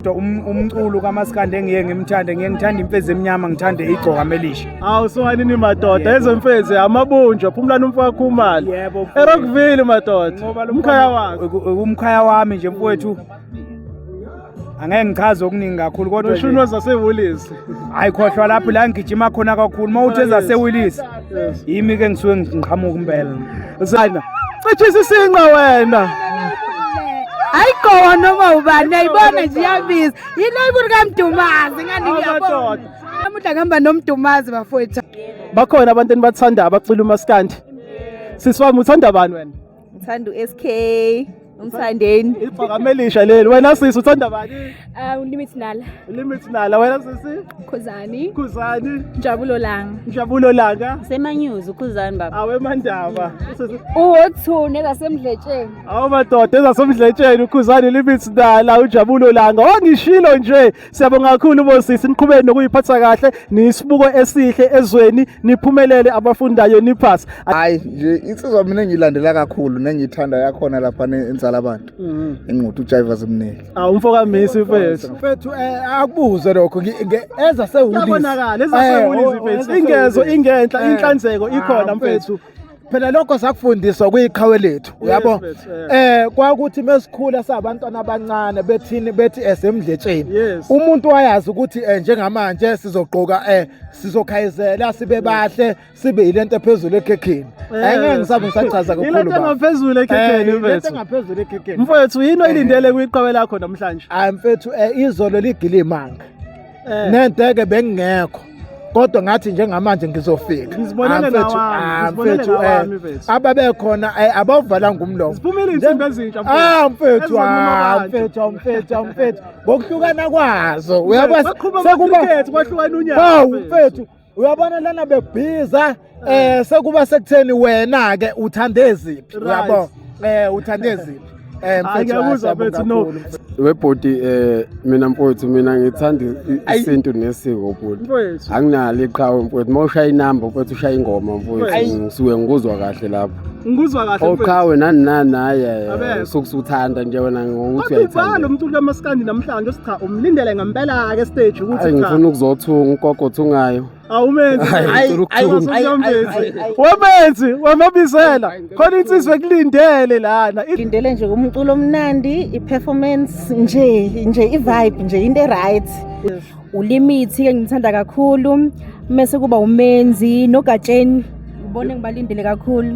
Umculo kaMaskandi engiye ngithanda imfezi emnyama, ngithande igcoka melisha. Awu sowanini madoda, ezemfezi amabunjwa phumlana umfaka umali. Yebo. eRockville madoda. Umkhaya wakhe. Umkhaya wami nje mfowethu. Angeke ngichaze okuningi kakhulu kodwa Ushuno zaseWillis. hayi khohlwa lapho la ngigijima khona kakhulu. Mawuthi zaseWillis. Yimi ke ngisuke ngiqhamuka impela. Zana. Cithisa isinqa wena. Ayikho noma ubani ayibona nje iyabiza. Yini ayibona kaMdumazi ngani ngiyabona. Namuhla ngihamba noMdumazi bafowethu. Bakhona abantu enibathanda abacula uMaskandi. Sisiwami uthanda bani wena? Ngithanda uSK, ngithandeni. Igcoka melisha leli. Wena sisi uthanda bani? Limit nala. Limit nala wena sisi? Khuzani. Khuzani. Njabulo langa. Njabulo langa. Semanyuzi ukhuzani baba. Awemandaba. Uwothune kasemdletsheni. Awu madoda ezasomdletsheni ukhuzani limit nala ujabulo langa. Wangishilo nje. Siyabonga kakhulu bosisi niqhubeni nokuyiphatha kahle, nisibuko esihle ezweni, niphumelele abafundayo niphasi. Hayi nje insizwa mina engilandela kakhulu nengithanda yakhona lapha enzala abantu. Enquthu uJiva Zimneli. Awu mfoka Messi mfethu. Mfethu akubuze lokho eza seWillis. Yabonakala ezasewilisi mfethu. Ingezo ingenhla inhlanzeko ikhona mfethu. Phela lokho sakufundiswa kuyiqhawe lethu uyabo. Kwakuthi mesikhula sabantwana abancane bethi esemdletsheni. Umuntu wayazi ukuthi njengamanje sizogqoka sizokhayizela sibe bahle sibe yilento ephezulu ekhekheni. Ngeke ngisabe ngisachaza kakhulu ba. Ilento ngaphezulu ekhekheni mfethu. Ilento ngaphezulu ekhekheni. Mfethu yini oyilindele kuyiqhawe lakho namhlanje? Hayi mfethu izolo ligilimanga. Nenteke bengingekho. Kodwa ngathi njengamanje ngizofika. Ngizibonele mfethu ababekhona abavalanga umlomo. Siphumile insimbi ezintsha mfethu. Mfethu. Ngokuhlukana kwazo. Uyabona kwahlukana unyaka. Mfethu. Uyabona lana bebhiza sekuba sekutheni wena ke uthande ziphi? Uyabona? Uthande ziphi? Ngiyakuzwa mfethu no. Webhodi mina mfowethu mina ngithanda isintu nesiko mfowethu. Anginalo iqhawe mfowethu. Mawushaya inamba mfowethu ushaya ingoma mfowethu. Ngisuke ngikuzwa kahle lapho. Ngikuzwa kahle mfowethu. Oqhawe nani hayi sokusuthanda nje wena ngokuthi uyayithanda. Kodwa umculo kaMaskandi namhlanje sicha umlindele ngempela ke stage ukuthi cha. Ngifuna ukuzothunga ugogo ungayo. Awumenzi. Wamenzi wamabizela. Khona insizwe ekulindele lana. Ilindele nje umculo omnandi, iperformance nje ivibe nje into right. Ulimit ke ngithanda kakhulu. Mase kuba uMenzi noGatsheni. Ngibone ngibalindele kakhulu.